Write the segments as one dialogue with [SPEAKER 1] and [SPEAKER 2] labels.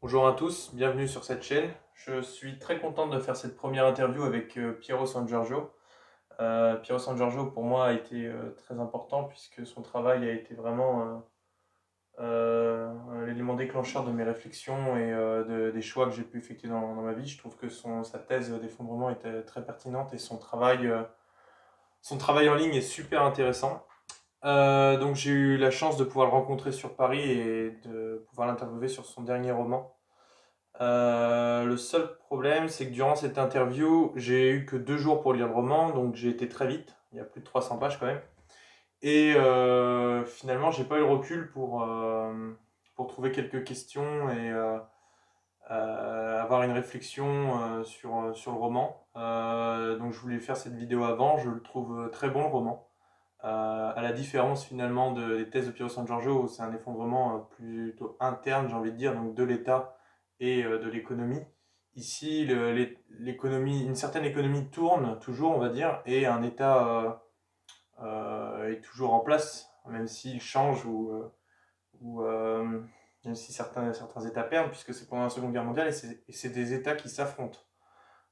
[SPEAKER 1] Bonjour à tous, bienvenue sur cette chaîne. Je suis très content de faire cette première interview avec Piero San Giorgio. Piero San Giorgio pour moi a été très important puisque son travail a été vraiment l'élément déclencheur de mes réflexions et des choix que j'ai pu effectuer dans ma vie. Je trouve que sa thèse d'effondrement était très pertinente et son travail en ligne est super intéressant. Donc j'ai eu la chance de pouvoir le rencontrer sur Paris et de pouvoir l'interviewer sur son dernier roman. Le seul problème, c'est que durant cette interview, j'ai eu que 2 jours pour lire le roman, donc j'ai été très vite. Il y a plus de 300 pages quand même. Et finalement, j'ai pas eu le recul pour trouver quelques questions et avoir une réflexion sur le roman. Donc je voulais faire cette vidéo avant. Je le trouve très bon le roman. À la différence finalement des thèses de Piero San Giorgio, où c'est un effondrement plutôt interne, j'ai envie de dire, donc de l'État et de l'économie. Ici, une certaine économie tourne toujours, on va dire, et un État est toujours en place, même s'il change ou même si certains États perdent, puisque c'est pendant la Seconde Guerre mondiale et c'est des États qui s'affrontent.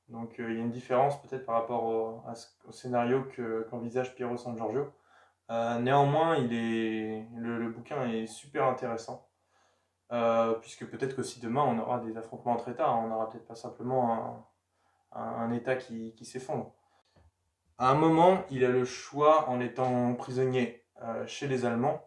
[SPEAKER 1] Donc il y a une différence peut-être par rapport au scénario qu'envisage Piero San Giorgio. Néanmoins, le bouquin est super intéressant, puisque peut-être qu'aussi demain on aura des affrontements entre États, on n'aura peut-être pas simplement un État qui s'effondre. À un moment, il a le choix, en étant prisonnier chez les Allemands,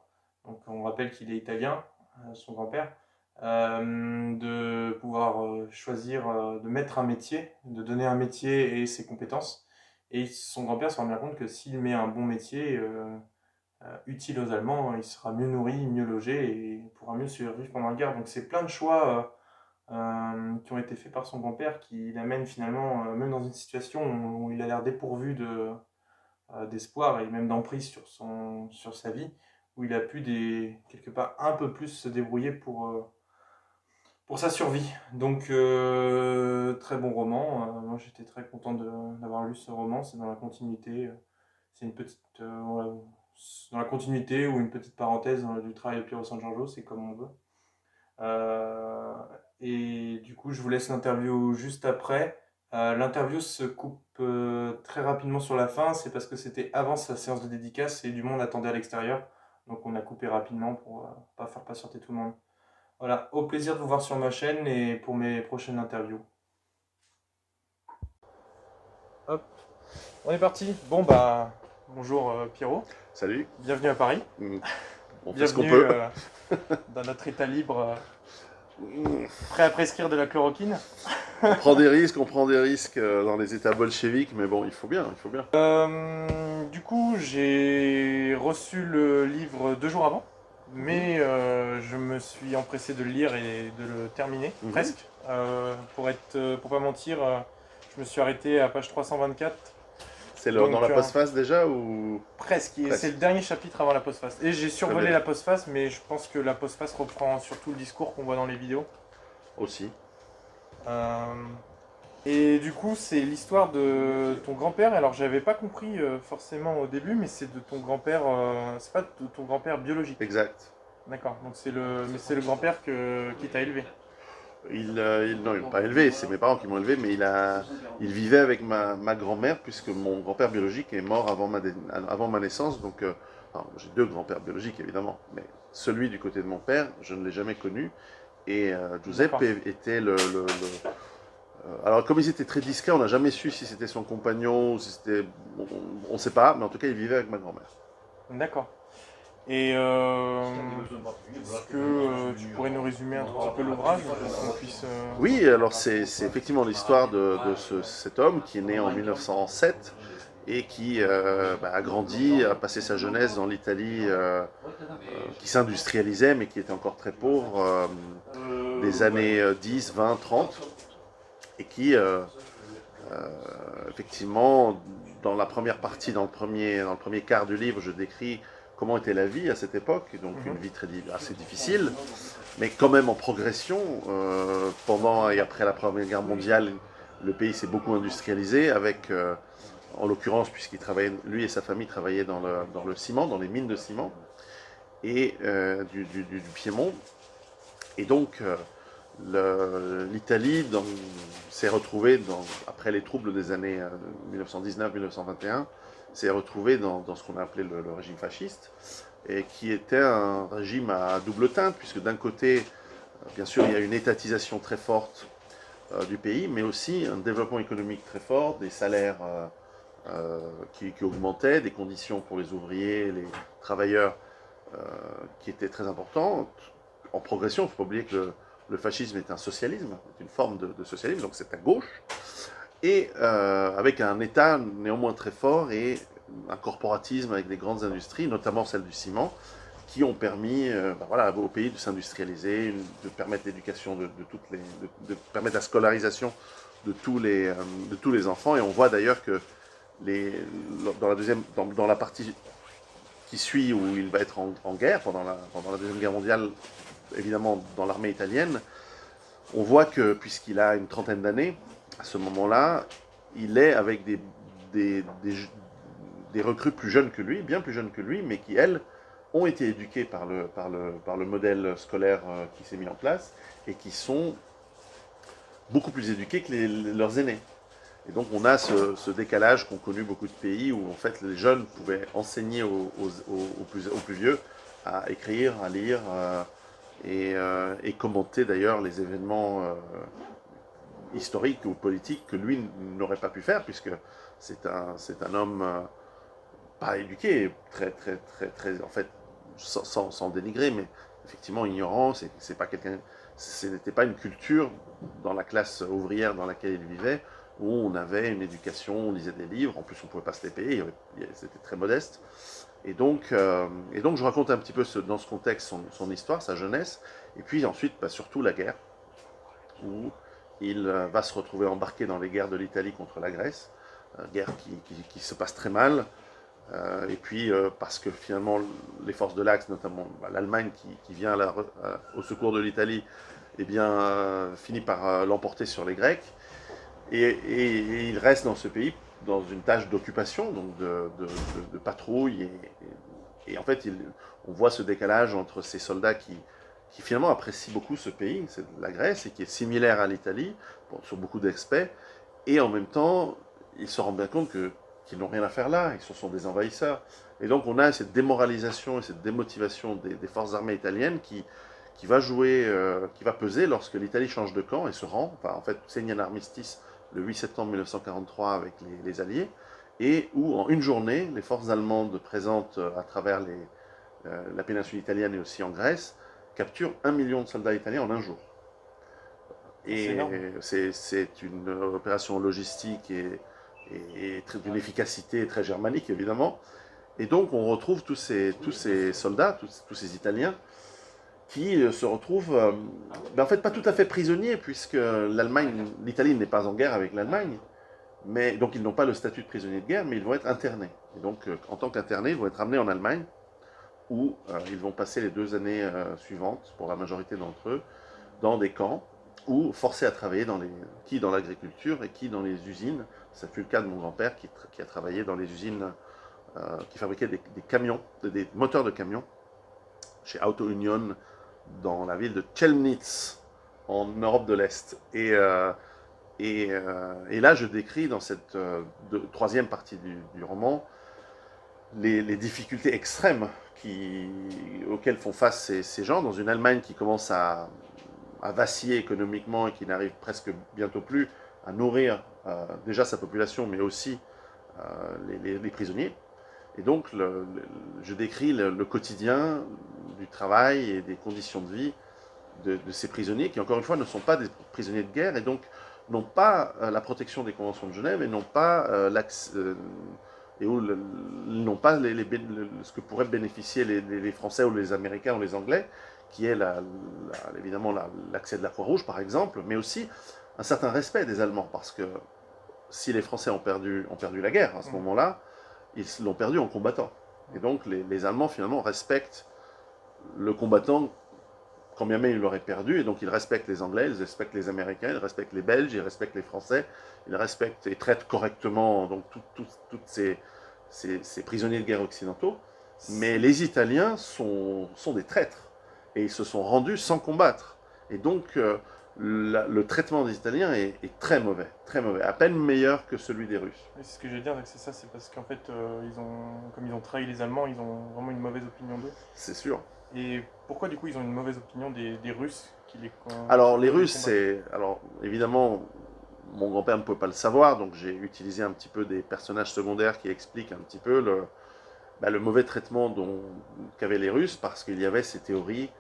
[SPEAKER 1] donc on rappelle qu'il est italien, son grand-père, de pouvoir choisir de mettre un métier, de donner un métier et ses compétences. Et son grand-père se rend bien compte que s'il met un bon métier, utile aux Allemands, il sera mieux nourri, mieux logé et pourra mieux survivre pendant la guerre. Donc c'est plein de choix qui ont été faits par son grand-père qui l'amènent finalement, même dans une situation où il a l'air dépourvu d'espoir et même d'emprise sur sa vie, où il a pu quelque part un peu plus se débrouiller pour sa survie. Donc très bon roman. Moi j'étais très content d'avoir lu ce roman. C'est dans la continuité. C'est une petite voilà, dans la continuité ou une petite parenthèse du travail de Piero San Giorgio, c'est comme on veut. Euh, et du coup, je vous laisse l'interview juste après. L'interview se coupe très rapidement sur la fin, c'est parce que c'était avant sa séance de dédicace et du monde attendait à l'extérieur. Donc on a coupé rapidement pour pas faire patienter tout le monde. Voilà, au plaisir de vous voir sur ma chaîne et pour mes prochaines interviews. Hop, on est parti. Bon bah, bonjour Pierrot,
[SPEAKER 2] Salut.
[SPEAKER 1] bienvenue à Paris.
[SPEAKER 2] Mm. On fait ce qu'on
[SPEAKER 1] Bienvenue
[SPEAKER 2] peut.
[SPEAKER 1] dans notre état libre, prêt à prescrire de la chloroquine.
[SPEAKER 2] On prend des risques dans les états bolcheviques, mais bon, il faut bien, il faut bien.
[SPEAKER 1] Du coup, j'ai reçu le livre 2 jours avant,
[SPEAKER 2] Mhm,
[SPEAKER 1] mais je me suis empressé de le lire et de le terminer,
[SPEAKER 2] mhm.
[SPEAKER 1] presque. Pour pas mentir, je me suis arrêté à page 324,
[SPEAKER 2] C'est dans
[SPEAKER 1] donc
[SPEAKER 2] la postface déjà ou
[SPEAKER 1] presque. Et c'est
[SPEAKER 2] presque?
[SPEAKER 1] le dernier chapitre avant la postface. Et j'ai
[SPEAKER 2] Très
[SPEAKER 1] survolé
[SPEAKER 2] bien.
[SPEAKER 1] la postface, mais je pense que la postface reprend surtout le discours qu'on voit dans les vidéos.
[SPEAKER 2] Aussi.
[SPEAKER 1] Euh, Et du coup, c'est l'histoire de ton grand-père. Alors, j'avais pas compris forcément au début, mais c'est de ton grand-père. C'est pas de ton grand-père biologique.
[SPEAKER 2] Exact.
[SPEAKER 1] D'accord. Donc mais c'est le grand-père qui t'a élevé.
[SPEAKER 2] Non, ils l'ont pas élevé, c'est mes parents qui m'ont élevé, mais il vivait avec ma grand-mère, puisque mon grand-père biologique est mort avant ma naissance. Donc, enfin, j'ai deux grands-pères biologiques, évidemment, mais celui du côté de mon père, je ne l'ai jamais connu. Et Giuseppe
[SPEAKER 1] D'accord.
[SPEAKER 2] était alors, comme ils étaient très discrets, on n'a jamais su si c'était son compagnon ou si c'était. On ne sait pas, mais en tout cas, il vivait avec ma grand-mère.
[SPEAKER 1] D'accord. Et est-ce que tu pourrais nous résumer un tout petit peu l'ouvrage pour qu'on puisse.
[SPEAKER 2] Oui, alors c'est effectivement l'histoire de cet homme qui est né en 1907 et qui a grandi, a passé sa jeunesse dans l'Italie qui s'industrialisait mais qui était encore très pauvre des années 10, 20, 30 et qui Euh, effectivement, dans la première partie, dans le premier quart du livre, je décris comment était la vie à cette époque, donc une
[SPEAKER 1] Mhm.
[SPEAKER 2] vie assez difficile, mais quand même en progression. Pendant et après la Première Guerre mondiale, le pays s'est beaucoup industrialisé, avec, en l'occurrence, puisqu'il travaillait, lui et sa famille travaillaient dans le ciment, dans les mines de ciment, et du Piémont. Et donc, l'Italie s'est retrouvée, après les troubles des années 1919-1921, s'est retrouvée dans ce qu'on a appelé le régime fasciste, et qui était un régime à double teinte, puisque d'un côté, bien sûr, il y a une étatisation très forte du pays, mais aussi un développement économique très fort, des salaires qui augmentaient, des conditions pour les ouvriers, les travailleurs euh, qui étaient très importantes, en progression. Il ne faut pas oublier que le fascisme est un socialisme, est une forme de socialisme, donc c'est à gauche, et avec un État néanmoins très fort et un corporatisme avec des grandes industries, notamment celle du ciment, qui ont permis voilà, au pays de s'industrialiser, de permettre l'éducation de permettre la scolarisation de tous les enfants. Et on voit d'ailleurs que dans la partie qui suit, où il va être en guerre pendant la Deuxième Guerre mondiale, évidemment dans l'armée italienne, on voit que, puisqu'il a une trentaine d'années, à ce moment-là, il est avec des recrues plus jeunes que lui, bien plus jeunes que lui, mais qui, elles, ont été éduquées par le modèle scolaire qui s'est mis en place, et qui sont beaucoup plus éduquées que leurs aînés. Et donc on a ce décalage qu'ont connu beaucoup de pays, où en fait les jeunes pouvaient enseigner aux plus vieux à écrire, à lire, et commenter d'ailleurs les événements historiques ou politiques que lui n'aurait pas pu faire, puisque c'est un homme pas éduqué, très, en fait, sans dénigrer, mais effectivement ignorant. Ce n'était pas une culture dans la classe ouvrière dans laquelle il vivait, où on avait une éducation, on lisait des livres, en plus on ne pouvait pas se les payer, c'était très modeste. Et donc je raconte un petit peu dans ce contexte son histoire, sa jeunesse, et puis ensuite surtout la guerre, où il va se retrouver embarqué dans les guerres de l'Italie contre la Grèce, guerre qui se passe très mal, et puis parce que finalement les forces de l'Axe, notamment l'Allemagne qui vient au secours de l'Italie, eh bien, finit par l'emporter sur les Grecs, et il reste dans ce pays dans une tâche d'occupation, donc de patrouille, et en fait on voit ce décalage entre ces soldats qui finalement apprécient beaucoup ce pays, c'est la Grèce, et qui est similaire à l'Italie sur beaucoup d'aspects, et en même temps ils se rendent bien compte qu'ils n'ont rien à faire là, ils sont des envahisseurs. Et donc on a cette démoralisation et cette démotivation des forces armées italiennes qui va jouer, qui va peser lorsque l'Italie change de camp et se rend, enfin en fait signe un armistice le 8 septembre 1943 avec les Alliés, et où en une journée, les forces allemandes présentes à travers la péninsule italienne et aussi en Grèce capturent 1 million de soldats italiens en un jour. Et c'est une opération logistique et d'une efficacité très germanique, évidemment. Et donc on retrouve tous ces soldats, tous ces Italiens, qui se retrouvent, en fait, pas tout à fait prisonniers, puisque l'Italie n'est pas en guerre avec l'Allemagne, mais donc ils n'ont pas le statut de prisonnier de guerre, mais ils vont être internés. Et donc, en tant qu'internés, ils vont être amenés en Allemagne, où ils vont passer les 2 années suivantes, pour la majorité d'entre eux, dans des camps, ou forcés à travailler qui dans l'agriculture et qui dans les usines. Ça fut le cas de mon grand-père qui a travaillé dans les usines qui fabriquaient des camions, des moteurs de camions, chez Auto Union, dans la ville de Chemnitz, en Europe de l'Est. Et là, je décris dans cette troisième partie du roman les difficultés extrêmes auxquelles font face ces gens, dans une Allemagne qui commence à vaciller économiquement et qui n'arrive presque bientôt plus à nourrir déjà sa population, mais aussi les prisonniers. Et donc, je décris le quotidien du travail et des conditions de vie de ces prisonniers, qui, encore une fois, ne sont pas des prisonniers de guerre, et donc n'ont pas la protection des conventions de Genève, et n'ont pas n'ont pas ce que pourraient bénéficier les Français ou les Américains ou les Anglais, qui est évidemment l'accès de la Croix-Rouge, par exemple, mais aussi un certain respect des Allemands, parce que si les Français ont perdu la guerre à ce moment-là, ils l'ont perdu en combattant. Et donc les Allemands, finalement, respectent le combattant quand bien même ils l'auraient perdu, et donc ils respectent les Anglais, ils respectent les Américains, ils respectent les Belges, ils respectent les Français, ils respectent et traitent correctement donc toutes ces prisonniers de guerre occidentaux. Mais les Italiens sont des traîtres, et ils se sont rendus sans combattre. Et donc le traitement des Italiens est très mauvais, à peine meilleur que celui des Russes.
[SPEAKER 1] Oui, c'est ce que je veux dire, c'est ça, c'est parce qu'en fait, comme ils ont trahi les Allemands, ils ont vraiment une mauvaise opinion d'eux.
[SPEAKER 2] C'est sûr.
[SPEAKER 1] Et pourquoi du coup ils ont une mauvaise opinion des Russes
[SPEAKER 2] Alors les
[SPEAKER 1] qui les
[SPEAKER 2] Russes,
[SPEAKER 1] combattent?
[SPEAKER 2] alors évidemment, mon grand-père ne pouvait pas le savoir, donc j'ai utilisé un petit peu des personnages secondaires qui expliquent un petit peu le mauvais traitement qu'avaient les Russes, parce qu'il y avait ces théories,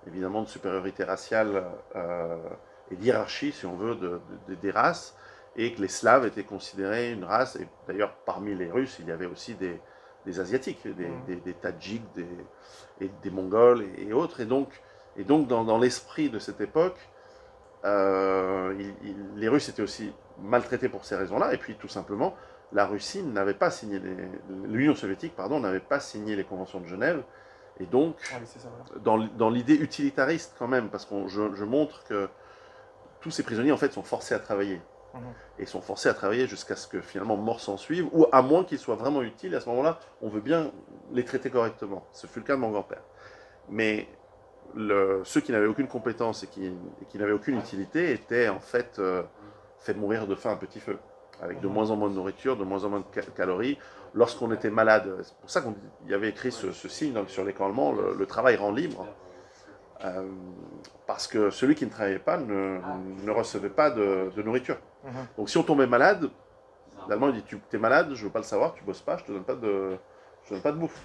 [SPEAKER 2] évidemment, de supériorité raciale et d'hierarchie, si on veut, des races, et que les Slaves étaient considérés une race, et d'ailleurs, parmi les Russes, il y avait aussi des Asiatiques, des Tadjiks, et des Mongols et autres, et donc dans l'esprit de cette époque, les Russes étaient aussi maltraités pour ces raisons-là, et puis tout simplement, la Russie n'avait pas signé l'Union soviétique, pardon, n'avait pas signé les conventions de Genève, et donc
[SPEAKER 1] Oui, c'est ça, voilà.
[SPEAKER 2] dans l'idée utilitariste quand même, parce que je montre que tous ces prisonniers en fait sont forcés à travailler,
[SPEAKER 1] Mhm.
[SPEAKER 2] et sont forcés à travailler jusqu'à ce que finalement mort s'en suive, ou à moins qu'ils soient vraiment utiles, et à ce moment-là, on veut bien les traiter correctement. Ce fut le cas de mon grand-père. Mais ceux qui n'avaient aucune compétence et qui n'avaient aucune utilité étaient en fait faits mourir de faim à petit feu, avec de
[SPEAKER 1] Mhm.
[SPEAKER 2] moins en moins de nourriture, de moins en moins de calories. Lorsqu'on était malade, c'est pour ça qu'il y avait écrit ce signe sur les camps allemands, le travail rend libre, euh, parce que celui qui ne travaillait pas ne recevait pas de nourriture.
[SPEAKER 1] Mhm.
[SPEAKER 2] Donc si on tombait malade, l'Allemand dit tu es malade, je ne veux pas le savoir, tu bosses pas, je te donne pas je te donne pas de bouffe.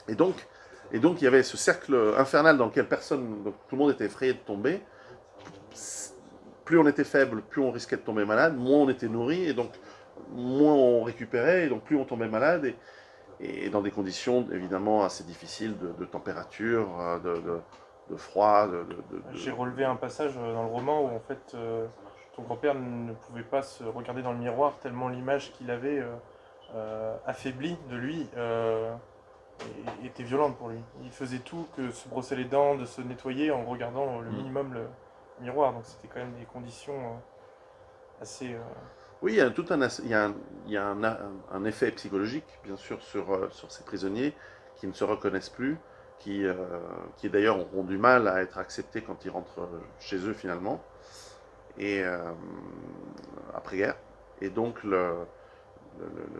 [SPEAKER 2] Et donc, et donc il y avait ce cercle infernal dans lequel donc tout le monde était effrayé de tomber. Plus on était faible, plus on risquait de tomber malade, moins on était nourri, et donc moins on récupérait, et donc plus on tombait malade, et dans des conditions évidemment assez difficiles de température, de froid.
[SPEAKER 1] J'ai relevé un passage dans le roman où en fait ton grand-père ne pouvait pas se regarder dans le miroir tellement l'image qu'il avait affaiblie de lui était violente pour lui. Il faisait tout que se brosser les dents, de se nettoyer en regardant le
[SPEAKER 2] Mm.
[SPEAKER 1] minimum le miroir. Donc c'était quand même des conditions assez...
[SPEAKER 2] Oui, il y a il y a un effet psychologique, bien sûr, sur ces prisonniers qui ne se reconnaissent plus, qui d'ailleurs auront du mal à être acceptés quand ils rentrent chez eux finalement, et après-guerre. Et donc,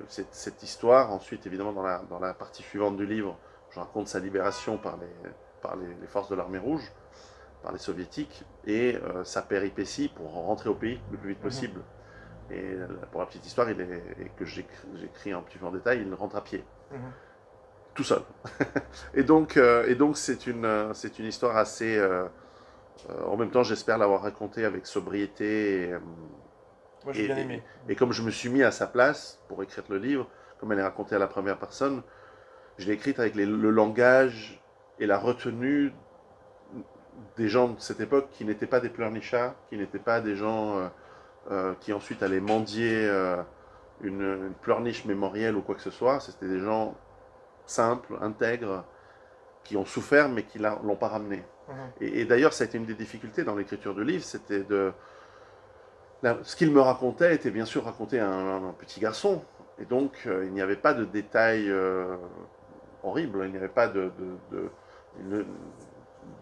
[SPEAKER 2] cette histoire, ensuite, évidemment, dans la partie suivante du livre, je raconte sa libération par les forces de l'armée rouge, par les soviétiques, et sa péripétie pour rentrer au pays le plus vite
[SPEAKER 1] Mhm.
[SPEAKER 2] possible. Et pour la petite histoire, et que j'écris un petit peu en détail, il rentre à pied,
[SPEAKER 1] Mhm.
[SPEAKER 2] tout seul. Et donc c'est une histoire assez... en même temps, j'espère l'avoir racontée avec sobriété.
[SPEAKER 1] Moi j'ai
[SPEAKER 2] Et,
[SPEAKER 1] bien
[SPEAKER 2] et,
[SPEAKER 1] aimé.
[SPEAKER 2] et comme je me suis mis à sa place pour écrire le livre, comme elle est racontée à la première personne, je l'ai écrite avec le langage et la retenue des gens de cette époque qui n'étaient pas des pleurnichards, qui n'étaient pas des gens qui ensuite allaient mendier une pleurniche mémorielle ou quoi que ce soit. C'était des gens simples, intègres, qui ont souffert mais qui l'ont pas ramené.
[SPEAKER 1] Mhm.
[SPEAKER 2] Et d'ailleurs, ça a été une des difficultés dans l'écriture du livre, c'était ce qu'il me racontait était bien sûr raconté à un petit garçon, et donc il n'y avait pas de détails horribles, il n'y avait pas de,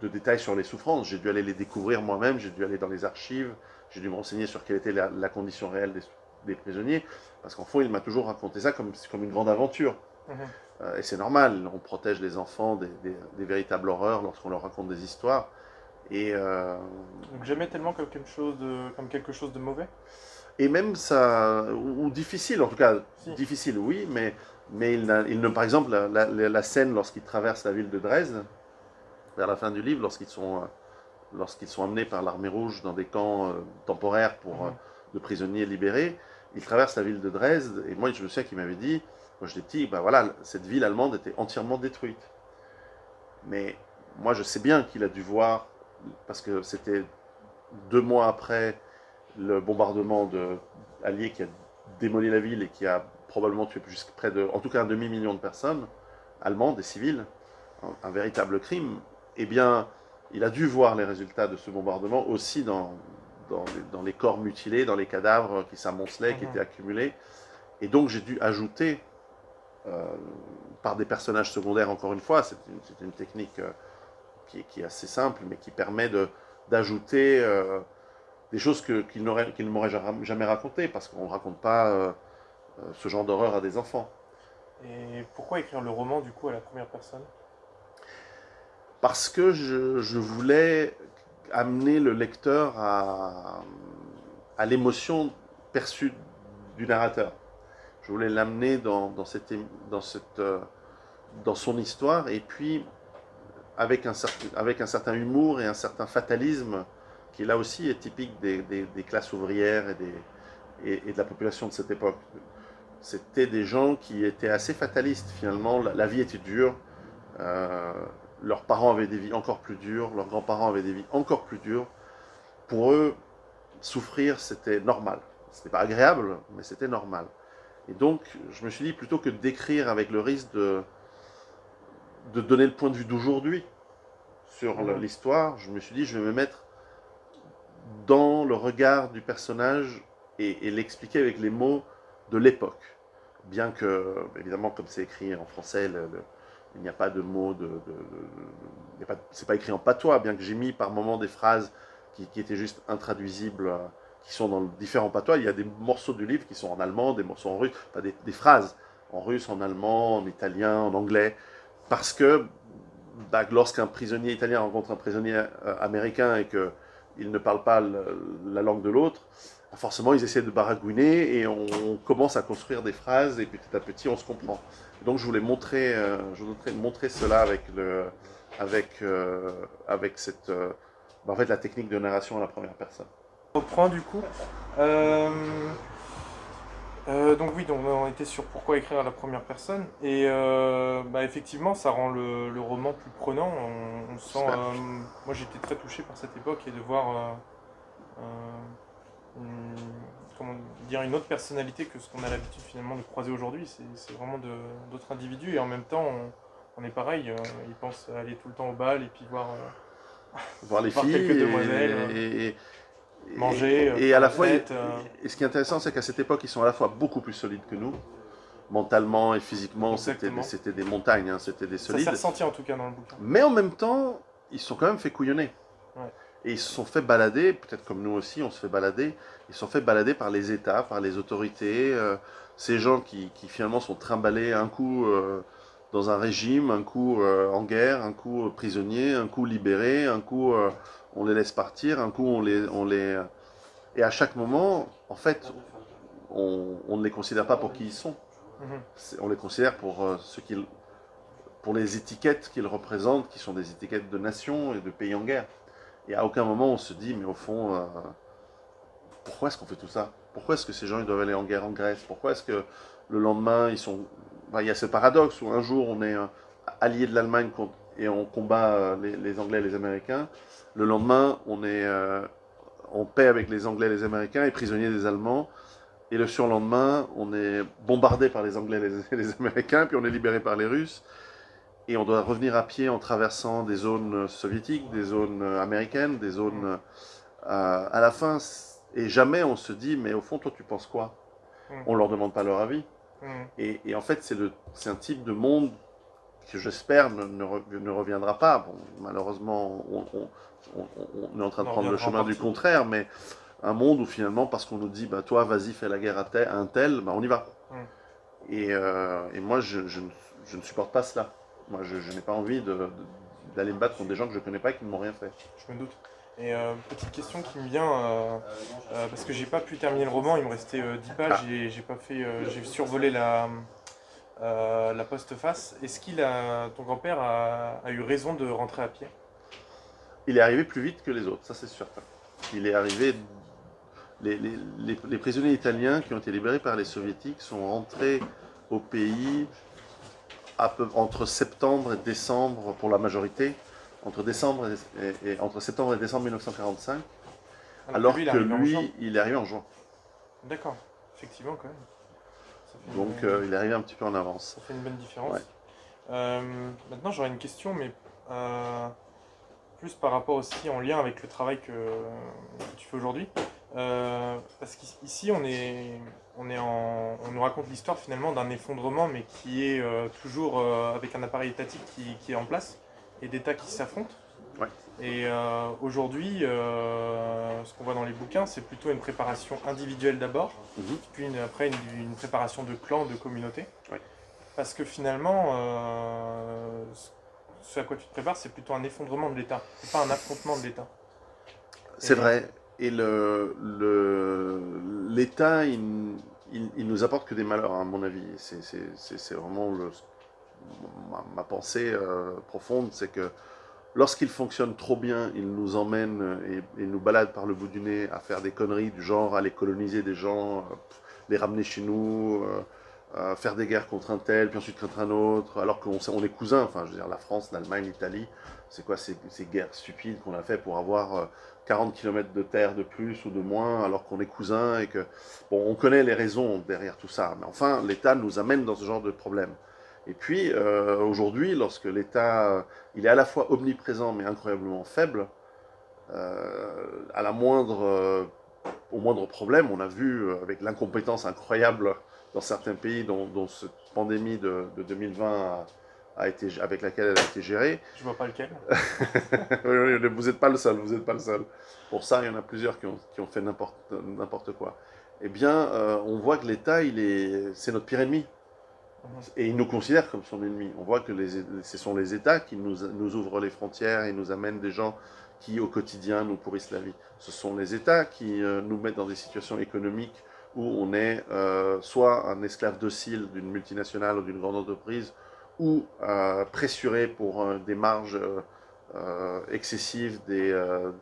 [SPEAKER 2] de détails sur les souffrances. J'ai dû aller les découvrir moi-même, j'ai dû aller dans les archives, j'ai dû me renseigner sur quelle était la condition réelle des prisonniers, parce qu'en fond, il m'a toujours raconté ça comme une grande aventure.
[SPEAKER 1] Mhm.
[SPEAKER 2] Et c'est normal, on protège les enfants des véritables horreurs lorsqu'on leur raconte des histoires. Et, euh,
[SPEAKER 1] Donc jamais tellement comme quelque chose de mauvais.
[SPEAKER 2] et même ça, ou difficile, en tout cas,
[SPEAKER 1] Si.
[SPEAKER 2] difficile, oui, mais il ne, par exemple, la scène lorsqu'ils traversent la ville de Dresde, vers la fin du livre, lorsqu'ils sont amenés par l'armée rouge dans des camps temporaires
[SPEAKER 1] Mhm.
[SPEAKER 2] de prisonniers libérés, ils traversent la ville de Dresde, et moi je me souviens qu'il m'avait dit, quand j'étais petit, ben voilà, cette ville allemande était entièrement détruite. Mais moi je sais bien qu'il a dû voir, parce que c'était 2 mois après le bombardement allié qui a démoli la ville et qui a probablement tué jusqu'à près de, en tout cas un demi-million de personnes, allemands, des civils, un véritable crime, eh bien, il a dû voir les résultats de ce bombardement aussi dans les corps mutilés, dans les cadavres qui s'amoncelaient, qui étaient
[SPEAKER 1] Mhm.
[SPEAKER 2] accumulés. Et donc j'ai dû ajouter, euh, par des personnages secondaires, encore une fois, c'est une technique qui est assez simple, mais qui permet d'ajouter des choses qu'il ne m'aurait jamais racontées, parce qu'on ne raconte pas ce genre d'horreur à des enfants.
[SPEAKER 1] Et pourquoi écrire le roman du coup à la première personne?
[SPEAKER 2] Parce que je voulais amener le lecteur à l'émotion perçue du narrateur. Je voulais l'amener dans son histoire, et puis avec un certain humour et un certain fatalisme qui là aussi est typique des classes ouvrières et de la population de cette époque. C'était des gens qui étaient assez fatalistes finalement, la vie était dure, euh, leurs parents avaient des vies encore plus dures, leurs grands-parents avaient des vies encore plus dures. Pour eux, souffrir c'était normal. C'était pas agréable, mais c'était normal. Et donc, je me suis dit, plutôt que d'écrire avec le risque de donner le point de vue d'aujourd'hui sur
[SPEAKER 1] Mhm.
[SPEAKER 2] l'histoire, je me suis dit, je vais me mettre dans le regard du personnage et l'expliquer avec les mots de l'époque. Bien que, évidemment, comme c'est écrit en français, il n'y a pas de mots c'est pas écrit en patois, bien que j'ai mis par moments des phrases qui étaient juste intraduisibles, qui sont dans différents patois. Il y a des morceaux du livre qui sont en allemand, des morceaux en russe, enfin des phrases en russe, en allemand, en italien, en anglais, parce que bah, lorsqu'un prisonnier italien rencontre un prisonnier américain et qu'il ne parle pas la langue de l'autre, forcément ils essaient de baragouiner et on commence à construire des phrases et petit à petit on se comprend. Donc je voudrais montrer cela avec en fait, la technique de narration à la première personne.
[SPEAKER 1] On reprend du coup. Euh, donc oui, donc on était sur pourquoi écrire à la première personne. Et bah, effectivement, ça rend le roman plus prenant. On sent.
[SPEAKER 2] J'espère.
[SPEAKER 1] Moi, j'étais très touché par cette époque et de voir une, comment dire, une autre personnalité que ce qu'on a l'habitude finalement de croiser aujourd'hui. C'est vraiment d'autres individus et en même temps, on est pareil. Ils pensent aller tout le temps au bal et puis
[SPEAKER 2] Voir les
[SPEAKER 1] voir quelques
[SPEAKER 2] filles
[SPEAKER 1] demoiselles, manger,
[SPEAKER 2] et
[SPEAKER 1] faire
[SPEAKER 2] à
[SPEAKER 1] la
[SPEAKER 2] la fois,
[SPEAKER 1] fête.
[SPEAKER 2] et ce qui est intéressant, c'est qu'à cette époque, ils sont à la fois beaucoup plus solides que nous, mentalement et physiquement,
[SPEAKER 1] Exactement.
[SPEAKER 2] c'était des montagnes, hein, c'était des
[SPEAKER 1] Ça s'est
[SPEAKER 2] solides.
[SPEAKER 1] ressenti en tout cas dans le bouquin.
[SPEAKER 2] Mais en même temps, ils se sont quand même fait couillonner.
[SPEAKER 1] Ouais.
[SPEAKER 2] Et ils se sont fait balader, peut-être comme nous aussi, on se fait balader, ils se sont fait balader par les États, par les autorités, ces gens qui finalement sont trimballés un coup dans un régime, un coup en guerre, un coup prisonniers, un coup libérés, un coup on les laisse partir, un coup Et à chaque moment, en fait, on ne les considère pas pour qui ils sont.
[SPEAKER 1] Mhm.
[SPEAKER 2] On les considère pour pour les étiquettes qu'ils représentent, qui sont des étiquettes de nations et de pays en guerre. Et à aucun moment on se dit, mais au fond, pourquoi est-ce qu'on fait tout ça? Pourquoi est-ce que ces gens ils doivent aller en guerre en Grèce? Pourquoi est-ce que le lendemain ils sont. Enfin, il y a ce paradoxe où un jour on est allié de l'Allemagne et on combat les Anglais et les Américains. Le lendemain on est en paix avec les Anglais et les Américains et prisonnier des Allemands. Et le surlendemain, on est bombardé par les Anglais et les Américains, puis on est libéré par les Russes. Et on doit revenir à pied en traversant des zones soviétiques, des zones américaines, des zones
[SPEAKER 1] Mhm.
[SPEAKER 2] à la fin. Et jamais on se dit, mais au fond, toi, tu penses quoi?
[SPEAKER 1] Mhm.
[SPEAKER 2] On leur demande pas leur avis.
[SPEAKER 1] Mhm.
[SPEAKER 2] Et en fait, c'est un type de monde que j'espère ne reviendra pas. Bon, malheureusement, on est en train
[SPEAKER 1] On
[SPEAKER 2] de
[SPEAKER 1] en
[SPEAKER 2] prendre le
[SPEAKER 1] reviendra en
[SPEAKER 2] chemin du
[SPEAKER 1] partie.
[SPEAKER 2] contraire, mais un monde où finalement, parce qu'on nous dit, bah, toi, vas-y, fais la guerre à un tel, bah, on y va.
[SPEAKER 1] Mhm.
[SPEAKER 2] Et moi, je ne supporte pas cela. Moi, je n'ai pas envie d'aller me battre contre des gens que je ne connais pas et qui ne m'ont rien fait.
[SPEAKER 1] Je me doute. Et petite question qui me vient, parce que j'ai pas pu terminer le roman, il me restait 10 pages
[SPEAKER 2] Ah,
[SPEAKER 1] et j'ai pas fait, j'ai survolé la postface. Est-ce ton grand-père a eu raison de rentrer à pied?
[SPEAKER 2] il est arrivé plus vite que les autres, ça c'est certain. Il est arrivé. Les prisonniers italiens qui ont été libérés par les soviétiques sont rentrés au pays entre septembre et décembre pour la majorité, entre septembre et décembre 1945,
[SPEAKER 1] Alors que lui,
[SPEAKER 2] alors
[SPEAKER 1] il est
[SPEAKER 2] que
[SPEAKER 1] arrivé en juin.
[SPEAKER 2] lui, il est arrivé en juin.
[SPEAKER 1] D'accord. Effectivement, quand même. Ça fait
[SPEAKER 2] Donc il est arrivé un petit peu en avance.
[SPEAKER 1] ça fait une bonne
[SPEAKER 2] Ouais.
[SPEAKER 1] différence. Maintenant, j'aurais une question, mais euh, plus par rapport aussi en lien avec le travail que tu fais aujourd'hui. Parce qu'ici, on nous raconte l'histoire finalement d'un effondrement, mais qui est toujours avec un appareil étatique qui est en place et d'États qui s'affrontent.
[SPEAKER 2] Ouais.
[SPEAKER 1] Et aujourd'hui, ce qu'on voit dans les bouquins, c'est plutôt une préparation individuelle d'abord,
[SPEAKER 2] Mhm.
[SPEAKER 1] puis après une préparation de clan, de communauté.
[SPEAKER 2] Ouais.
[SPEAKER 1] Parce que finalement, ce à quoi tu te prépares, c'est plutôt un effondrement de l'État, c'est pas un affrontement de l'État.
[SPEAKER 2] C'est
[SPEAKER 1] Et
[SPEAKER 2] vrai. Et l'État, il nous apporte que des malheurs, à mon avis. C'est vraiment ma pensée profonde, c'est que lorsqu'il fonctionne trop bien, il nous emmène et nous balade par le bout du nez à faire des conneries du genre aller coloniser des gens, les ramener chez nous, faire des guerres contre un tel, puis ensuite contre un autre, alors on est cousins. Enfin, je veux dire, la France, l'Allemagne, l'Italie, c'est quoi ces guerres stupides qu'on a fait pour avoir 40 km de terre de plus ou de moins, alors qu'on est cousins et que, bon, on connaît les raisons derrière tout ça. Mais enfin, l'État nous amène dans ce genre de problème. Et puis, aujourd'hui, lorsque l'État il est à la fois omniprésent mais incroyablement faible. À la au moindre problème, on a vu avec l'incompétence incroyable dans certains pays dont cette pandémie de 2020 avec laquelle elle a été gérée.
[SPEAKER 1] je vois pas lequel.
[SPEAKER 2] Oui, oui, vous n'êtes pas le seul, vous n'êtes pas le seul. Pour ça, il y en a plusieurs qui ont fait n'importe quoi. Eh bien, on voit que l'État, c'est notre pire ennemi. Et il nous considère comme son ennemi. On voit que ce sont les États qui nous ouvrent les frontières et nous amènent des gens qui, au quotidien, nous pourrissent la vie. Ce sont les États qui nous mettent dans des situations économiques où on est soit un esclave docile d'une multinationale ou d'une grande entreprise, ou pressuré pour des marges excessives de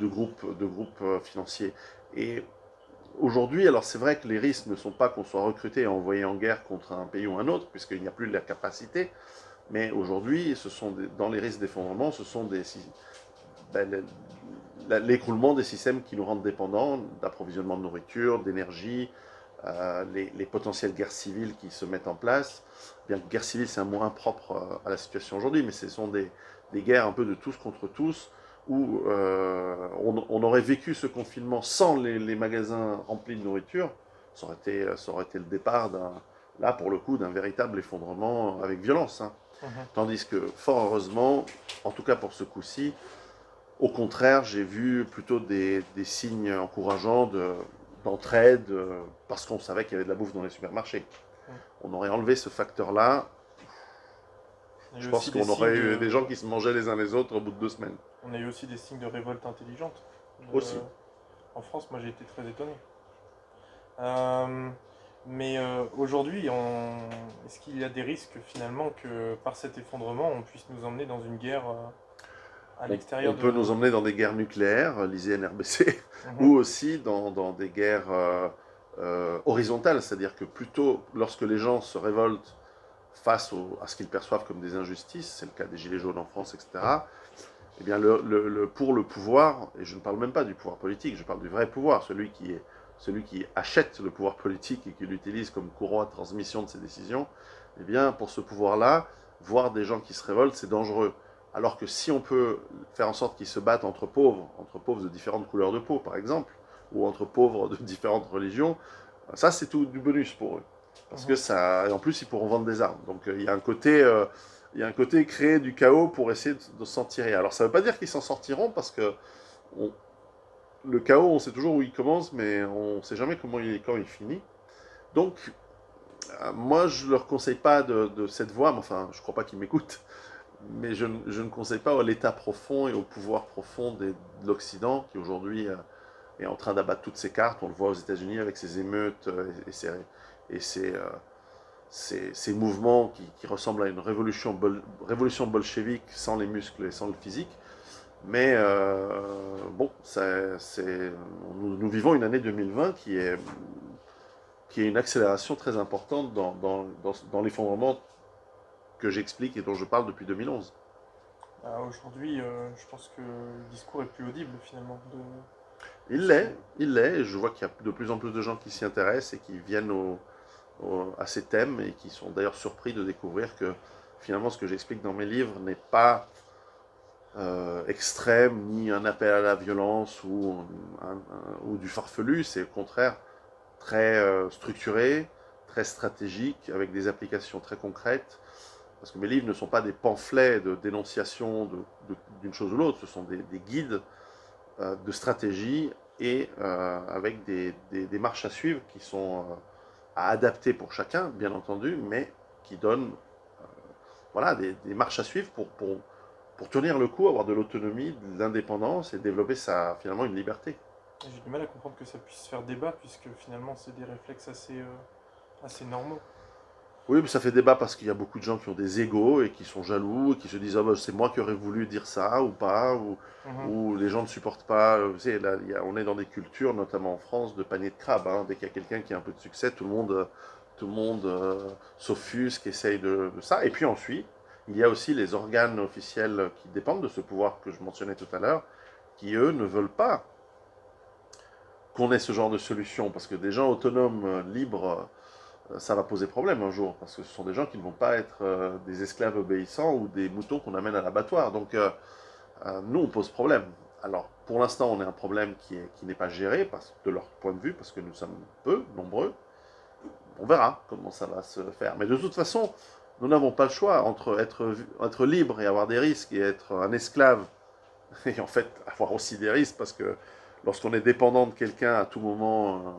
[SPEAKER 2] groupes financiers. Et aujourd'hui, alors c'est vrai que les risques ne sont pas qu'on soit recruté et envoyé en guerre contre un pays ou un autre, puisqu'il n'y a plus de la capacité, mais aujourd'hui, dans les risques d'effondrement, ce sont ben, l'écroulement des systèmes qui nous rendent dépendants d'approvisionnement de nourriture, d'énergie, les potentielles guerres civiles qui se mettent en place. Bien que guerre civile, c'est un mot impropre à la situation aujourd'hui, mais ce sont des guerres un peu de tous contre tous, où on aurait vécu ce confinement sans les magasins remplis de nourriture. Ça aurait été le départ là pour le coup, d'un véritable effondrement avec violence. Hein.
[SPEAKER 1] Mhm.
[SPEAKER 2] Tandis que, fort heureusement, en tout cas pour ce coup-ci, au contraire, j'ai vu plutôt des signes encourageants d'entraide, parce qu'on savait qu'il y avait de la bouffe dans les supermarchés.
[SPEAKER 1] Mhm.
[SPEAKER 2] On aurait enlevé ce facteur-là,
[SPEAKER 1] On a eu
[SPEAKER 2] je pense
[SPEAKER 1] aussi des
[SPEAKER 2] qu'on aurait
[SPEAKER 1] signes
[SPEAKER 2] eu des
[SPEAKER 1] de,
[SPEAKER 2] gens qui se mangeaient les uns les autres au bout de 2 semaines.
[SPEAKER 1] on a eu aussi des signes de révolte intelligente.
[SPEAKER 2] Aussi.
[SPEAKER 1] En France, moi j'ai été très étonné. Euh, mais aujourd'hui, est-ce qu'il y a des risques finalement que par cet effondrement, on puisse nous emmener dans une guerre à
[SPEAKER 2] On
[SPEAKER 1] l'extérieur
[SPEAKER 2] peut
[SPEAKER 1] de...
[SPEAKER 2] nous emmener dans des guerres nucléaires, lisez NRBC,
[SPEAKER 1] Mhm.
[SPEAKER 2] ou aussi dans des guerres horizontales, c'est-à-dire que plutôt lorsque les gens se révoltent à ce qu'ils perçoivent comme des injustices, c'est le cas des Gilets jaunes en France, etc., eh bien, pour le pouvoir, et je ne parle même pas du pouvoir politique, je parle du vrai pouvoir, celui qui achète le pouvoir politique et qui l'utilise comme courroie de transmission de ses décisions, eh bien, pour ce pouvoir-là, voir des gens qui se révoltent, c'est dangereux. Alors que si on peut faire en sorte qu'ils se battent entre pauvres de différentes couleurs de peau, par exemple, ou entre pauvres de différentes religions, ça, c'est tout du bonus pour eux. Parce que
[SPEAKER 1] Mhm.
[SPEAKER 2] ça, et en plus, ils pourront vendre des armes. Donc, il y a un côté créer du chaos pour essayer de s'en tirer. Alors ça ne veut pas dire qu'ils s'en sortiront parce que on- le chaos, on sait toujours où il commence, mais on ne sait jamais quand il finit. Donc moi, je ne leur conseille pas de cette voie, mais enfin, je ne crois pas qu'ils m'écoutent, mais je ne conseille pas à l'état profond et au pouvoir profond de l'Occident qui aujourd'hui est en train d'abattre toutes ses cartes. On le voit aux États-Unis avec ses émeutes et ces mouvements qui ressemblent à une révolution bolchevique sans les muscles et sans le physique. Mais bon, nous vivons une année 2020 qui est une accélération très importante dans l'effondrement que j'explique et dont je parle depuis 2011.
[SPEAKER 1] Aujourd'hui, je pense que le discours est plus audible finalement.
[SPEAKER 2] Il l'est, et je vois qu'il y a de plus en plus de gens qui s'y intéressent et qui viennent à ces thèmes et qui sont d'ailleurs surpris de découvrir que finalement ce que j'explique dans mes livres n'est pas extrême, ni un appel à la violence ou du farfelu, c'est au contraire très structuré, très stratégique, avec des applications très concrètes, parce que mes livres ne sont pas des pamphlets de dénonciation d'une chose ou l'autre, ce sont des guides de stratégie et avec des marches à suivre qui sont à adapter pour chacun, bien entendu, mais qui donnent voilà, des marches à suivre pour tenir le coup, avoir de l'autonomie, de l'indépendance et développer finalement une liberté.
[SPEAKER 1] J'ai du mal à comprendre que ça puisse faire débat, puisque finalement c'est des réflexes assez normaux.
[SPEAKER 2] Oui, mais ça fait débat parce qu'il y a beaucoup de gens qui ont des égos et qui sont jaloux et qui se disent ah, bah, c'est moi qui aurais voulu dire ça ou pas,
[SPEAKER 1] Mhm.
[SPEAKER 2] ou les gens ne supportent pas. Vous savez, là, on est dans des cultures, notamment en France, de panier de crabe. Hein. Dès qu'il y a quelqu'un qui a un peu de succès, tout le monde s'offusque, essaye de ça. Et puis ensuite, il y a aussi les organes officiels qui dépendent de ce pouvoir que je mentionnais tout à l'heure, qui eux ne veulent pas qu'on ait ce genre de solution, parce que des gens autonomes, libres, ça va poser problème un jour, parce que ce sont des gens qui ne vont pas être des esclaves obéissants ou des moutons qu'on amène à l'abattoir. Donc nous, on pose problème. Alors, pour l'instant, on a un problème qui n'est pas géré, de leur point de vue, parce que nous sommes peu, nombreux. On verra comment ça va se faire. Mais de toute façon, nous n'avons pas le choix entre être libre et avoir des risques et être un esclave et en fait avoir aussi des risques, parce que lorsqu'on est dépendant de quelqu'un à tout moment,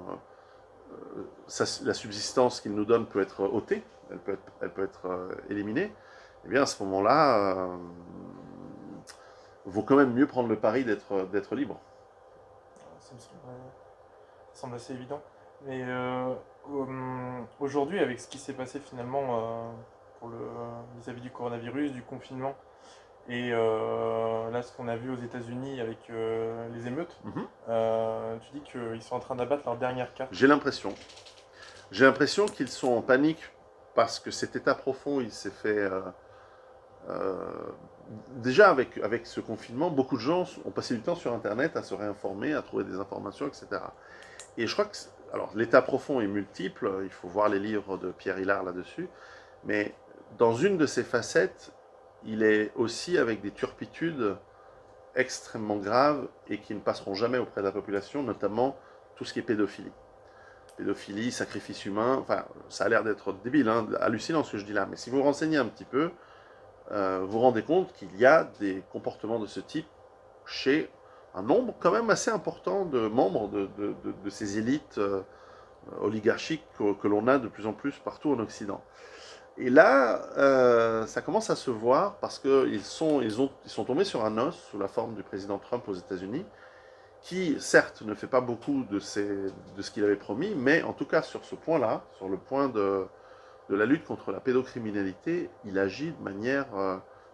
[SPEAKER 2] la subsistance qu'il nous donne peut être ôtée, elle peut être éliminée, eh bien à ce moment-là, vaut quand même mieux prendre le pari d'être libre.
[SPEAKER 1] Ça me semble assez évident. Mais aujourd'hui, avec ce qui s'est passé finalement vis-à-vis du coronavirus, du confinement, et là ce qu'on a vu aux États-Unis avec les émeutes,
[SPEAKER 2] Mhm.
[SPEAKER 1] tu dis qu'ils sont en train d'abattre leur dernière carte.
[SPEAKER 2] J'ai l'impression. J'ai l'impression qu'ils sont en panique parce que cet état profond, il s'est fait... euh, déjà, avec ce confinement, beaucoup de gens ont passé du temps sur Internet à se réinformer, à trouver des informations, etc. Et je crois que... Alors, l'état profond est multiple, il faut voir les livres de Pierre Hillard là-dessus, mais dans une de ses facettes, il est aussi avec des turpitudes extrêmement graves et qui ne passeront jamais auprès de la population, notamment tout ce qui est pédophilie. Pédophilie, sacrifice humain, enfin, ça a l'air d'être débile, hein, hallucinant ce que je dis là, mais si vous vous renseignez un petit peu, vous vous rendez compte qu'il y a des comportements de ce type chez un nombre quand même assez important de membres de ces élites oligarchiques que l'on a de plus en plus partout en Occident. Et là, ça commence à se voir parce qu'ils ils sont tombés sur un os sous la forme du président Trump aux États-Unis, qui certes ne fait pas beaucoup de ce qu'il avait promis, mais en tout cas sur ce point-là, sur le point de la lutte contre la pédocriminalité, il agit de manière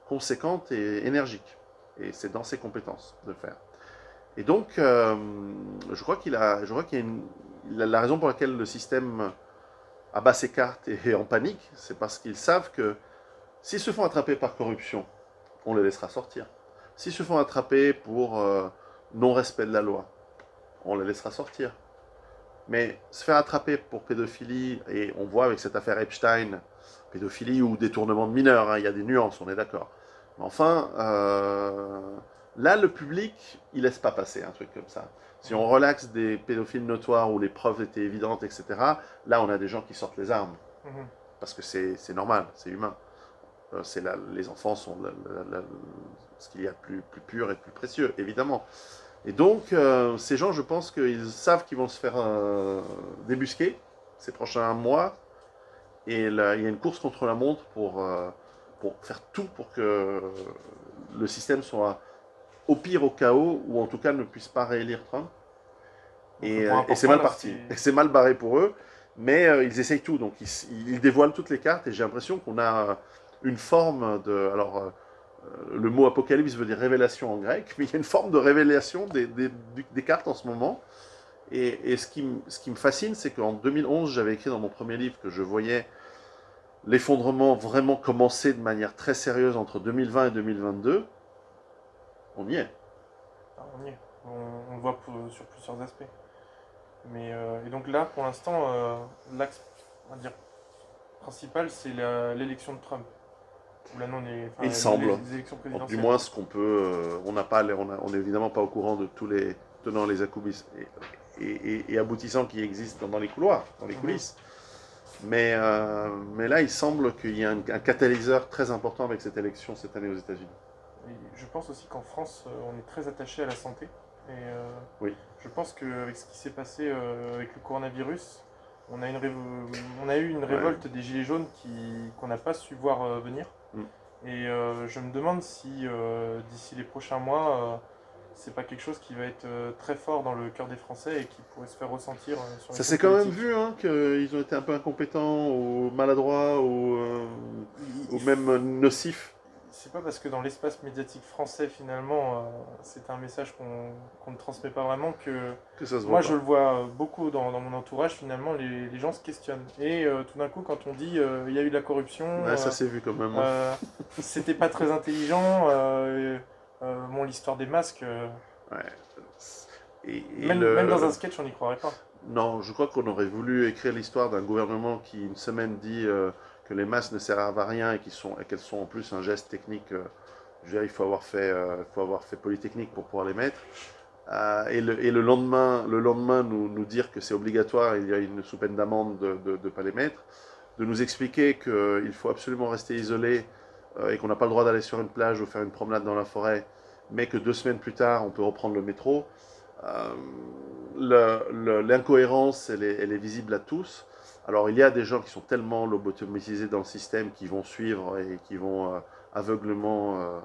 [SPEAKER 2] conséquente et énergique. Et c'est dans ses compétences de le faire. Et donc, je crois qu'il y a la raison pour laquelle le système abat ses cartes et est en panique, c'est parce qu'ils savent que s'ils se font attraper par corruption, on les laissera sortir. S'ils se font attraper pour non-respect de la loi, on les laissera sortir. Mais se faire attraper pour pédophilie, et on voit avec cette affaire Epstein, pédophilie ou détournement de mineurs, hein, il y a des nuances, on est d'accord. Mais enfin, là, le public, il laisse pas passer un truc comme ça. Si on relaxe des pédophiles notoires où les preuves étaient évidentes, etc., là, on a des gens qui sortent les armes.
[SPEAKER 1] Mhm.
[SPEAKER 2] Parce que c'est normal, c'est humain. Les enfants sont ce qu'il y a de plus pur et de plus précieux, évidemment. Et donc, ces gens, je pense qu'ils savent qu'ils vont se faire débusquer ces prochains mois. Et là, il y a une course contre la montre pour faire tout pour que le système soit au pire au chaos, ou en tout cas ne puisse pas réélire Trump.
[SPEAKER 1] Donc le point
[SPEAKER 2] Et c'est
[SPEAKER 1] important
[SPEAKER 2] mal
[SPEAKER 1] là,
[SPEAKER 2] parti.
[SPEAKER 1] c'est...
[SPEAKER 2] Et c'est mal barré pour eux. Mais ils essayent tout. Donc, ils dévoilent toutes les cartes. Et j'ai l'impression qu'on a une forme de... Alors, le mot apocalypse veut dire révélation en grec, mais il y a une forme de révélation des cartes en ce moment. Et ce qui me fascine, c'est qu'en 2011, j'avais écrit dans mon premier livre que je voyais l'effondrement vraiment commencer de manière très sérieuse entre 2020 et 2022. On y est.
[SPEAKER 1] Ah, on y est. On le voit sur plusieurs aspects. Mais, et donc là, pour l'instant, l'axe, on va dire, principal, c'est l'élection de Trump. Ou là, non, enfin,
[SPEAKER 2] Il semble.
[SPEAKER 1] les élections
[SPEAKER 2] Du
[SPEAKER 1] présidentielles.
[SPEAKER 2] moins, ce qu'on peut. On n'a pas, on est évidemment pas au courant de tous les tenants, les aboutissants qui existent dans les couloirs, dans les
[SPEAKER 1] Mhm.
[SPEAKER 2] coulisses. Mais là, il semble qu'il y a un catalyseur très important avec cette élection cette année aux États-Unis.
[SPEAKER 1] Et je pense aussi qu'en France, on est très attaché à la santé. Et
[SPEAKER 2] Oui,
[SPEAKER 1] je pense qu'avec ce qui s'est passé avec le coronavirus, on a eu une
[SPEAKER 2] ouais.
[SPEAKER 1] révolte des Gilets jaunes qu'on n'a pas su voir venir.
[SPEAKER 2] Mm.
[SPEAKER 1] Et je me demande si d'ici les prochains mois, c'est pas quelque chose qui va être très fort dans le cœur des Français et qui pourrait se faire ressentir sur les
[SPEAKER 2] Ça
[SPEAKER 1] scènes
[SPEAKER 2] s'est quand même
[SPEAKER 1] politiques.
[SPEAKER 2] vu hein, qu'ils ont été un peu incompétents ou maladroits ou
[SPEAKER 1] Il
[SPEAKER 2] même nocifs.
[SPEAKER 1] C'est pas parce que dans l'espace médiatique français, finalement, c'est un message qu'on ne transmet pas vraiment que
[SPEAKER 2] Que ça se
[SPEAKER 1] moi
[SPEAKER 2] voit
[SPEAKER 1] je
[SPEAKER 2] pas.
[SPEAKER 1] le vois beaucoup dans mon entourage, finalement, les gens se questionnent. Et tout d'un coup, quand on dit il y a eu de la corruption,
[SPEAKER 2] Ouais, ça s'est vu quand même, hein.
[SPEAKER 1] euh, c'était pas très intelligent, bon, l'histoire des masques,
[SPEAKER 2] Ouais. Et
[SPEAKER 1] même dans un sketch, on n'y croirait pas.
[SPEAKER 2] Non, je crois qu'on aurait voulu écrire l'histoire d'un gouvernement qui, une semaine, dit que les masques ne servent à rien et qu'elles sont en plus un geste technique. Je veux dire, faut avoir fait Polytechnique pour pouvoir les mettre. Et le lendemain nous dire que c'est obligatoire, il y a une sous peine d'amende de ne pas les mettre. De nous expliquer qu'il faut absolument rester isolé et qu'on n'a pas le droit d'aller sur une plage ou faire une promenade dans la forêt, mais que 2 semaines plus tard, on peut reprendre le métro. Euh, L'incohérence, elle est visible à tous. Alors, il y a des gens qui sont tellement lobotomisés dans le système qui vont suivre et qui vont aveuglement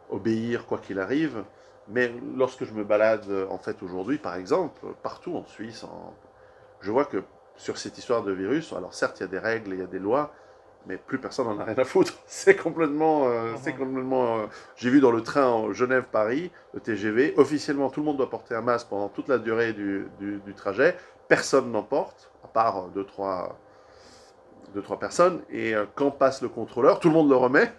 [SPEAKER 2] obéir quoi qu'il arrive. Mais lorsque je me balade, en fait, aujourd'hui, par exemple, partout en Suisse, je vois que sur cette histoire de virus, alors certes, il y a des règles, il y a des lois, mais plus personne n'en a rien à foutre. C'est
[SPEAKER 1] Mhm.
[SPEAKER 2] complètement. J'ai vu dans le train Genève-Paris, le TGV, officiellement tout le monde doit porter un masque pendant toute la durée du trajet. Personne n'en porte, à part deux, trois personnes. Et quand passe le contrôleur, tout le monde le remet.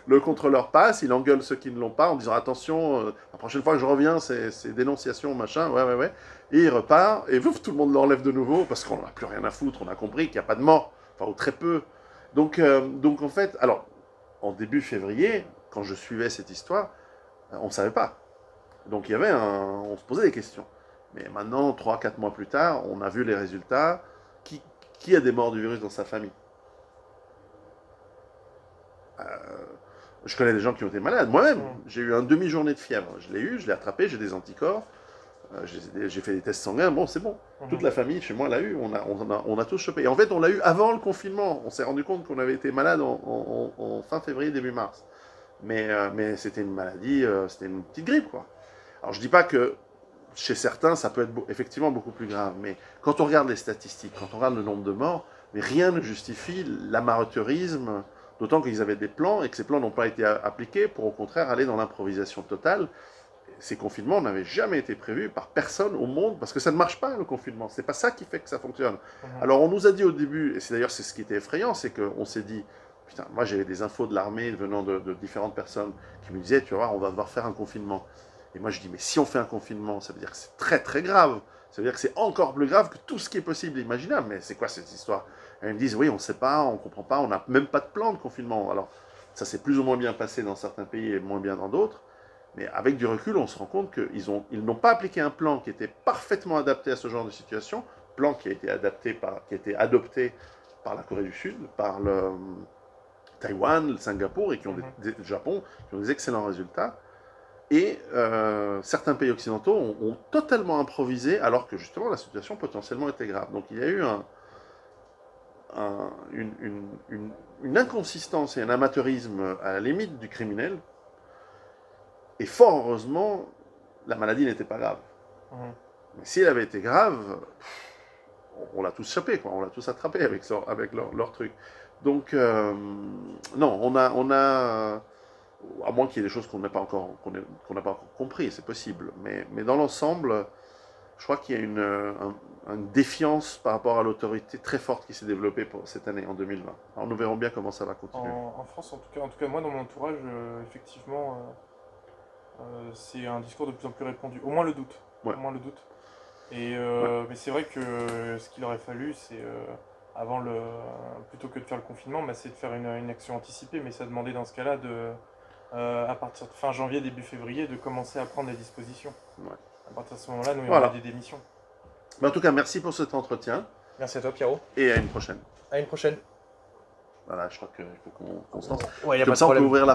[SPEAKER 2] Le contrôleur passe, il engueule ceux qui ne l'ont pas en disant attention, la prochaine fois que je reviens, c'est dénonciation, machin, ouais, ouais, ouais. Et il repart, et tout le monde l'enlève de nouveau parce qu'on n'a plus rien à foutre, on a compris qu'il n'y a pas de mort, enfin, ou très peu. Donc en fait, alors, en début février, quand je suivais cette histoire, on ne savait pas. Donc on se posait des questions. Mais maintenant, 3, 4 mois plus tard, on a vu les résultats. Qui, qui a des morts du virus dans sa famille? euh, Je connais des gens qui ont été malades. Moi-même,
[SPEAKER 1] Mhm.
[SPEAKER 2] j'ai eu un demi-journée de fièvre. Je l'ai eu, je l'ai attrapé, j'ai des anticorps. J'ai fait des tests sanguins. Bon, c'est bon. Toute
[SPEAKER 1] Mhm.
[SPEAKER 2] la famille chez moi l'a eu. On a tous chopé. Et en fait, on l'a eu avant le confinement. On s'est rendu compte qu'on avait été malade en fin février, début mars. Mais c'était une maladie, c'était une petite grippe, quoi. Alors, je dis pas que chez certains, ça peut être effectivement beaucoup plus grave. Mais quand on regarde les statistiques, quand on regarde le nombre de morts, mais rien ne justifie l'amateurisme, d'autant qu'ils avaient des plans et que ces plans n'ont pas été appliqués pour au contraire aller dans l'improvisation totale. Ces confinements n'avaient jamais été prévus par personne au monde parce que ça ne marche pas le confinement. C'est pas ça qui fait que ça fonctionne.
[SPEAKER 1] Mhm.
[SPEAKER 2] Alors on nous a dit au début, et c'est d'ailleurs c'est ce qui était effrayant, c'est qu'on s'est dit, putain, moi j'avais des infos de l'armée venant de différentes personnes qui me disaient, tu vas voir, on va devoir faire un confinement. Et moi je dis, mais si on fait un confinement, ça veut dire que c'est très très grave. Ça veut dire que c'est encore plus grave que tout ce qui est possible et imaginable. Mais c'est quoi cette histoire? Et ils me disent, oui, on ne sait pas, on ne comprend pas, on n'a même pas de plan de confinement. Alors ça s'est plus ou moins bien passé dans certains pays et moins bien dans d'autres. Mais avec du recul, on se rend compte qu'ils n'ont pas appliqué un plan qui était parfaitement adapté à ce genre de situation, plan qui a été qui a été adopté par la Corée du Sud, par le Taïwan, le Singapour et
[SPEAKER 1] Mhm.
[SPEAKER 2] le Japon, qui ont des excellents résultats. Et certains pays occidentaux ont totalement improvisé, alors que justement la situation potentiellement était grave. Donc il y a eu un, une inconsistance et un amateurisme à la limite du criminel. Et fort heureusement, la maladie n'était pas grave.
[SPEAKER 1] Mhm.
[SPEAKER 2] Mais si elle avait été grave, on l'a tous chopé, quoi. On l'a tous attrapé avec leur truc. Donc, non, à moins qu'il y ait des choses qu'on n'a pas encore, qu'on n'a pas encore compris, c'est possible. Mais dans l'ensemble, je crois qu'il y a une défiance par rapport à l'autorité très forte qui s'est développée pour cette année, en 2020. Alors nous verrons bien comment ça va continuer.
[SPEAKER 1] En France, en tout cas, moi, dans mon entourage, effectivement, c'est un discours de plus en plus répandu. Au moins le doute.
[SPEAKER 2] Ouais,
[SPEAKER 1] Au moins le doute.
[SPEAKER 2] ouais.
[SPEAKER 1] Mais c'est vrai que ce qu'il aurait fallu, c'est plutôt que de faire le confinement, bah, c'est de faire une action anticipée. Mais ça demandait dans ce cas-là à partir de fin janvier, début février, de commencer à prendre des dispositions.
[SPEAKER 2] Ouais.
[SPEAKER 1] À partir de ce moment-là, nous, il y aurait eu
[SPEAKER 2] Voilà.
[SPEAKER 1] des démissions.
[SPEAKER 2] Mais en tout cas, merci pour cet entretien.
[SPEAKER 1] Merci à toi, Pierrot.
[SPEAKER 2] Et à une prochaine.
[SPEAKER 1] À une prochaine.
[SPEAKER 2] Voilà, je crois qu'il faut qu'on se lance.
[SPEAKER 1] Ouais, y a
[SPEAKER 2] Comme
[SPEAKER 1] pas de
[SPEAKER 2] ça, on peut
[SPEAKER 1] problème.
[SPEAKER 2] ouvrir la